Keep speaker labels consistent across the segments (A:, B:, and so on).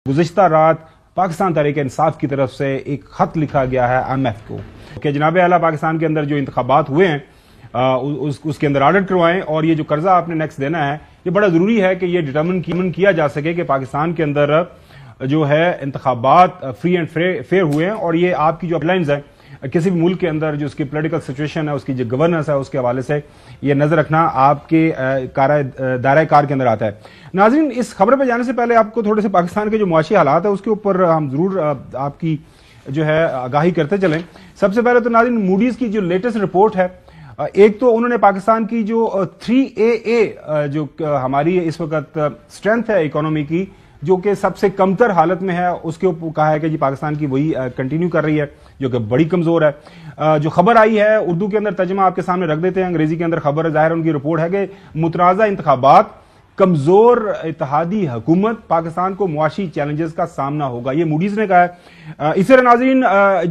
A: गुज़िश्ता रात पाकिस्तान तहरीक इंसाफ की तरफ से एक खत लिखा गया है IMF को कि जनाब आला पाकिस्तान के अंदर जो इंतखाबात हुए हैं उसके अंदर ऑडिट करवाएं और ये जो कर्जा आपने नेक्स्ट देना है ये बड़ा जरूरी है कि ये डिटर्मिन किया जा सके कि पाकिस्तान के अंदर जो है इंतखाबात फ्री एंड फेयर हुए हैं और ये आपकी जो अपलाइंस है किसी भी मुल्क के अंदर जो उसकी पॉलिटिकल सिचुएशन है उसकी जो गवर्नेंस है उसके हवाले से ये नजर रखना आपके दायरा कार के अंदर आता है। नाज़रीन, इस खबर पे जाने से पहले आपको थोड़े से पाकिस्तान के जो मुआशी हालात है उसके ऊपर हम जरूर आपकी जो है आगाही करते चलें। सबसे पहले तो नाज़रीन, मूडीज की जो लेटेस्ट रिपोर्ट है, एक तो उन्होंने पाकिस्तान की जो 3AA जो हमारी इस वक्त स्ट्रेंथ है इकोनॉमी की जो कि सबसे कमतर हालत में है उसके ऊपर कहा है कि जी पाकिस्तान की वही कंटिन्यू कर रही है जो कि बड़ी कमजोर है। जो खबर आई है उर्दू के अंदर तर्जुमा आपके सामने रख देते हैं, अंग्रेजी के अंदर खबर जाहिर उनकी रिपोर्ट है कि मुतराजा इंतखाबात कमजोर इत्तेहादी हुकूमत पाकिस्तान को मुआशी चैलेंजेस का सामना होगा, ये मूडीज ने कहा है। इस तरह नाज़रीन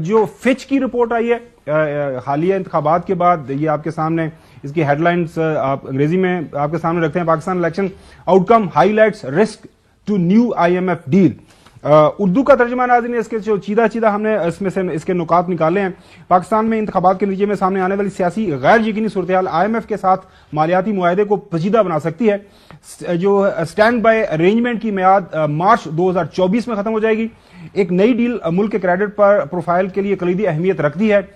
A: जो फिच की रिपोर्ट आई है हालिया इंतखाबात के बाद, ये आपके सामने इसकी हेडलाइंस आप अंग्रेजी में आपके सामने रखते हैं। Pakistan election outcome highlights risk to new IMF deal. Urdu का तर्जुमा नाज़रीन इसके जो चीदा हमने इसमें से इसके नुकात निकाले हैं। पाकिस्तान में इंतखाबात के नतीजे में सामने आने वाली सियासी गैर यकीनी सूरत-ए-हाल IMF के साथ मालियाती मुआहदे को पेचीदा बना सकती है। जो स्टैंड बाय अरेंजमेंट की मियाद मार्च 2024 में खत्म हो जाएगी। एक नई डील मुल्क के क्रेडिट पर प्रोफाइल के लिए कलीदी अहमियत रखती है।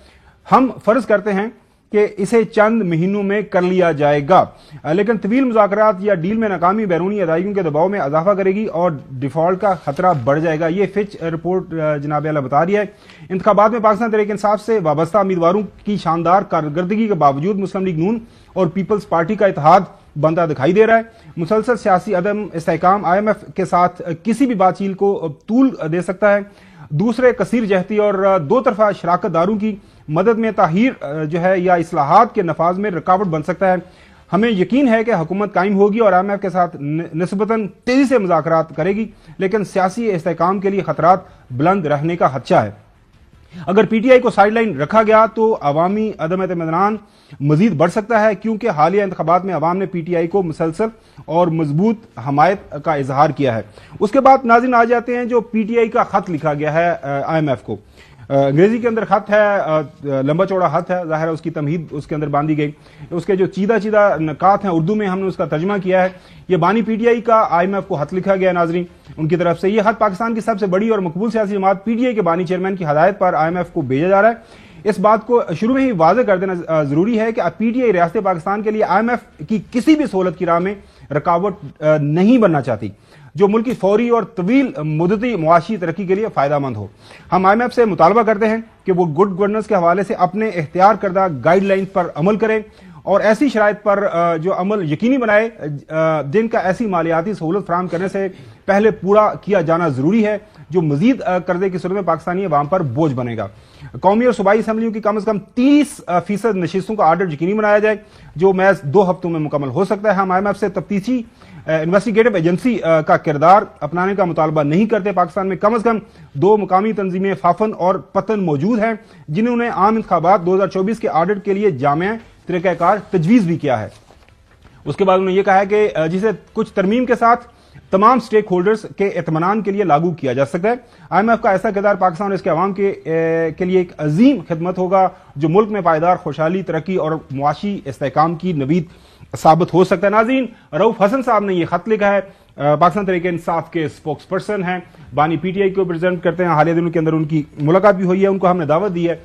A: हम फर्ज करते हैं कि इसे चंद महीनों में कर लिया जाएगा, लेकिन तवील मुज़ाकरात या डील में नाकामी बैरूनी अदायगियों के दबाव में इजाफा करेगी और डिफॉल्ट का खतरा बढ़ जाएगा। ये फिच रिपोर्ट जनाब आला बता रही है। इंतखाबात में पाकिस्तान तहरीक इंसाफ से वाबस्ता उम्मीदवारों की शानदार कारकर्दगी के बावजूद मुस्लिम लीग नून और पीपल्स पार्टी का इत्तेहाद बनता दिखाई दे रहा है। मुसलसल सियासी अदम इस्तेहकाम IMF के साथ किसी भी बातचीत को तूल दे सकता है। दूसरे कसीर जहती और दो तरफा शराकत दारों की मदद में ताहीर जो है या इस्लाहात के नफाज में रुकावट बन सकता है। हमें यकीन है कि हुकूमत कायम होगी और IMF के साथ निस्बतन तेजी से मुज़ाकरात करेगी, लेकिन सियासी इस्तेहकाम के लिए खतरात बुलंद रहने का खदशा है। अगर PTI को साइडलाइन रखा गया तो अवामी अदम इत्मीनान मजीद बढ़ सकता है, क्योंकि हालिया इंतखाबात में अवाम ने PTI को मुसलसल और मजबूत हमायत का इजहार किया है। उसके बाद नाज़रीन आ जाते हैं जो PTI का खत लिखा गया है IMF को। अंग्रेजी के अंदर खत है, लंबा चौड़ा खत है, जाहिर है उसकी तमहीद उसके अंदर बांधी गई। उसके जो चीदा नकात हैं उर्दू में हमने उसका तर्जुमा किया है। ये बानी PTI का IMF को खत लिखा गया नाजरीन उनकी तरफ से। ये खत पाकिस्तान की सबसे बड़ी और मकबूल सियासी जमात PTI के बानी चेयरमैन की हदायत पर IMF को भेजा जा रहा है। इस बात को शुरू में ही वाज़ेह कर देना जरूरी है कि PTI रियासत पाकिस्तान के लिए IMF की किसी भी सहूलत की राह में रुकावट नहीं बनना चाहती जो मुल्क की फौरी और तवील मुद्दती मुआशी तरक्की के लिए फायदामंद हो। हम IMF से मुतालबा करते हैं कि वो गुड गवर्नेंस के हवाले से अपने इख्तियार करदा गाइडलाइंस पर अमल करें और ऐसी शराइत पर जो अमल यकीनी बनाए जिनका ऐसी मालियाती सहूलत फराहम करने से पहले पूरा किया जाना जरूरी है जो मजीद कर्जे की सूरत में पाकिस्तानी अवाम पर बोझ बनेगा। कौमी और सूबाई असम्बलियों की कम से कम 30% नशिस्तों का ऑर्डर यकीनी बनाया जाए जो महज 2 हफ्तों में मुकम्मल हो सकता है। हम IMF से तफ्तीशी इन्वेस्टिगेटिव एजेंसी का किरदार अपनाने का मुतालबा नहीं करते। पाकिस्तान में कम से कम 2 मुकामी तंजीमें फाफन और पतन मौजूद हैं जिन्होंने आम इंतखाबात 2024 के ऑडिट के लिए जामिया तरीक़ाकार तजवीज़ भी किया है। उसके बाद उन्होंने यह कहा है कि जिसे कुछ तरमीम के साथ तमाम स्टेक होल्डर्स के इत्मीनान के लिए लागू किया जा सकता है। IMF का ऐसा किरदार पाकिस्तान और इसके अवाम के लिए एक अजीम खिदमत होगा जो मुल्क में पायदार खुशहाली, तरक्की और मुआशी इस्तेहकाम की नवीद साबित हो सकता है। नाज़रीन, रऊफ हसन साहब ने यह खत लिखा है, पाकिस्तान तहरीक इंसाफ के स्पोक्स पर्सन हैं, बानी PTI को रिप्रेजेंट करते हैं। हालिया दिनों के अंदर उनकी मुलाकात भी हुई है, उनको हमने दावत दी है।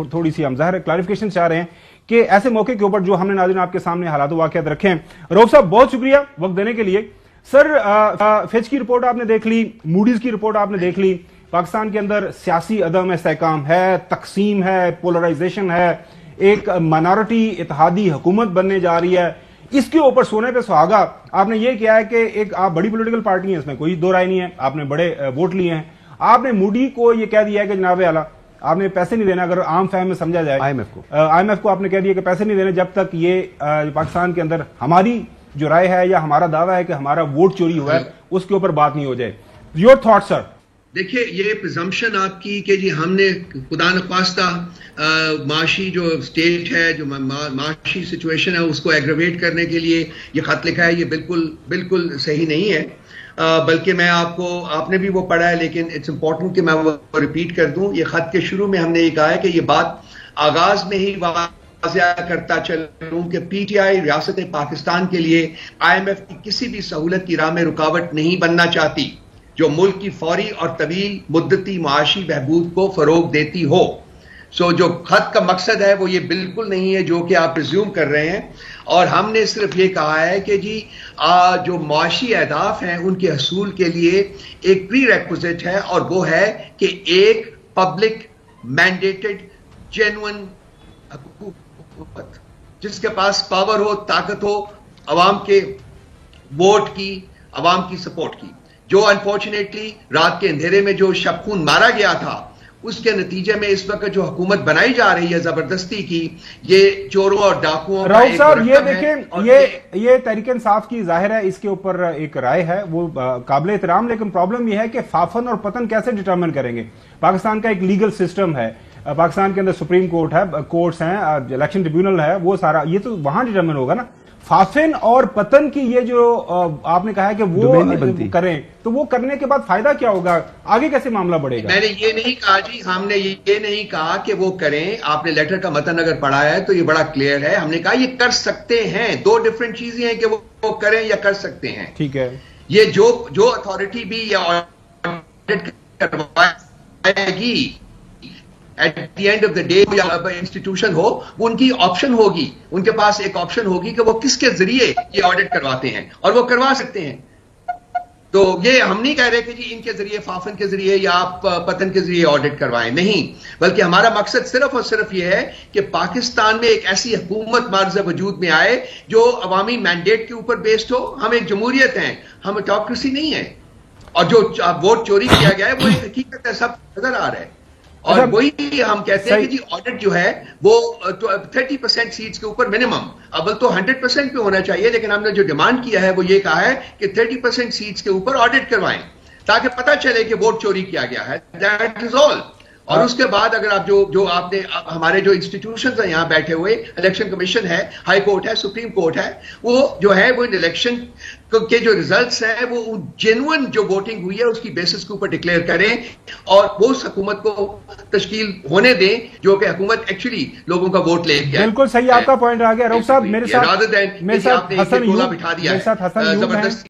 A: थोड़ी सी हम ज़ाहिर क्लैरिफिकेशन चाह रहे हैं कि ऐसे मौके के ऊपर जो हमने नाज़रीन आपके सामने हालात वाक़ियात रखे हैं। रऊफ साहब बहुत शुक्रिया वक्त देने के लिए। सर, फिच की रिपोर्ट आपने देख ली, मूडीज की रिपोर्ट आपने देख ली। पाकिस्तान के अंदर सियासी अदम इस्तेहकाम है, तकसीम है, पोलराइजेशन है, एक माइनॉरिटी इत्तेहादी हुकूमत बनने जा रही है। इसके ऊपर सोने पे सुहागा आपने ये किया है कि एक आप बड़ी पॉलिटिकल पार्टी है, इसमें कोई दो राय नहीं है, आपने बड़े वोट लिए हैं। आपने मूडी को ये कह दिया है कि जनाब आला आपने पैसे नहीं देना, अगर आम फहम में समझा जाए IMF को आपने कह दिया कि पैसे नहीं देने जब तक ये पाकिस्तान के अंदर हमारी जो राय है या हमारा दावा है कि हमारा वोट चोरी हुआ है उसके ऊपर बात नहीं हो जाए। Your thought sir?
B: देखिए, ये प्रिजम्पशन आपकी कि जी हमने खुदा न ख्वास्ता माशी जो स्टेट है, जो माशी सिचुएशन है, उसको एग्रेवेट करने के लिए ये खत लिखा है, ये बिल्कुल सही नहीं है। بلکہ میں آپ نے بھی وہ پڑھا ہے لیکن اٹس امپورٹنٹ کہ میں وہ ریپیٹ کر دوں. یہ خط کے شروع میں ہم نے یہ کہا ہے کہ یہ بات آغاز میں ہی واضح کرتا چلوں کہ پی ٹی آئی ریاست پاکستان کے لیے آئی ایم ایف کی کسی بھی سہولت کی راہ میں رکاوٹ نہیں بننا چاہتی جو ملک کی فوری اور طویل مدتی معاشی بہبود کو فروغ دیتی ہو. جو خط کا مقصد ہے وہ یہ بالکل نہیں ہے جو کہ آپ پرزیوم کر رہے ہیں. اور ہم نے صرف یہ کہا ہے کہ جی جو معاشی اہداف ہیں ان کے حصول کے لیے ایک پری ریکوزٹ ہے اور وہ ہے کہ ایک پبلک مینڈیٹڈ جینوئن حکومت جس کے پاس پاور ہو، طاقت ہو، عوام کے ووٹ کی، عوام کی سپورٹ کی. جو انفارچونیٹلی رات کے اندھیرے میں جو شب خون مارا گیا تھا اس کے نتیجے میں اس وقت جو حکومت بنائی جا رہی ہے زبردستی کی، یہ چوروں اور ڈاکوؤں کا ایک
A: صاحب یہ دیکھیں یہ تحریک انصاف کی ظاہر ہے اس کے اوپر ایک رائے ہے وہ قابل احترام، لیکن پرابلم یہ ہے کہ فافن اور پتن کیسے ڈٹرمن کریں گے. پاکستان کا ایک لیگل سسٹم ہے، پاکستان کے اندر سپریم کورٹ ہے، کورٹس ہیں، الیکشن ٹریبیونل ہے، وہ سارا یہ تو وہاں ڈٹرمن ہوگا نا. فافن اور پتن کی یہ جو آپ نے کہا ہے کہ وہ کریں تو وہ کرنے کے بعد فائدہ کیا ہوگا، آگے کیسے معاملہ بڑھے گا؟
B: میں نے یہ نہیں کہا جی، ہم نے یہ نہیں کہا کہ وہ کریں. آپ نے لیٹر کا متن اگر پڑھا ہے تو یہ بڑا کلیئر ہے. ہم نے کہا یہ کر سکتے ہیں. دو ڈیفرنٹ چیزیں ہیں کہ وہ کریں یا کر سکتے ہیں.
A: ٹھیک ہے.
B: یہ جو اتھارٹی بھی یا آڈٹ کروائے گی at the end of the day یا انسٹیٹیوشن ہو، ان کی آپشن ہوگی، ان کے پاس ایک آپشن ہوگی کہ وہ کس کے ذریعے یہ آڈٹ کرواتے ہیں اور وہ کروا سکتے ہیں. تو یہ ہم نہیں کہہ رہے کہ جی ان کے ذریعے، فافن کے ذریعے یا آپ پتن کے ذریعے آڈٹ کروائیں، نہیں، بلکہ ہمارا مقصد صرف اور صرف یہ ہے کہ پاکستان میں ایک ایسی حکومت معرض وجود میں آئے جو عوامی مینڈیٹ کے اوپر بیسڈ ہو. ہم ایک جمہوریت ہیں، ہم ٹاکریسی نہیں ہے. اور جو ووٹ چوری کیا گیا ہے وہ ایک حقیقت ہے، سب نظر آ رہا ہے. اور وہی ہم کہتے ہیں کہ جی آڈٹ جو ہے وہ 30% سیٹس کے اوپر منیمم، اول تو 100% پہ ہونا چاہیے، لیکن ہم نے جو ڈیمانڈ کیا ہے وہ یہ کہا ہے کہ 30% سیٹس کے اوپر آڈٹ کروائیں تاکہ پتہ چلے کہ ووٹ چوری کیا گیا ہے. دیٹ از آل. اور اس کے بعد اگر آپ جو آپ نے ہمارے جو انسٹیٹیوشنز ہیں یہاں بیٹھے ہوئے، الیکشن کمیشن ہے، ہائی کورٹ ہے، سپریم کورٹ ہے، وہ جو ہے وہ الیکشن کے جو ریزلٹس ہیں وہ جینوئن جو ووٹنگ ہوئی ہے اس کی بیسس کے اوپر ڈکلیئر کریں اور وہ اس حکومت کو تشکیل ہونے دیں جو کہ حکومت ایکچولی لوگوں کا ووٹ لے گیا.
A: بالکل صحیح آپ کا پوائنٹ آ گیا. رؤف صاحب میرے ساتھ حسن یوب،
B: بٹھا دیا زبردستی.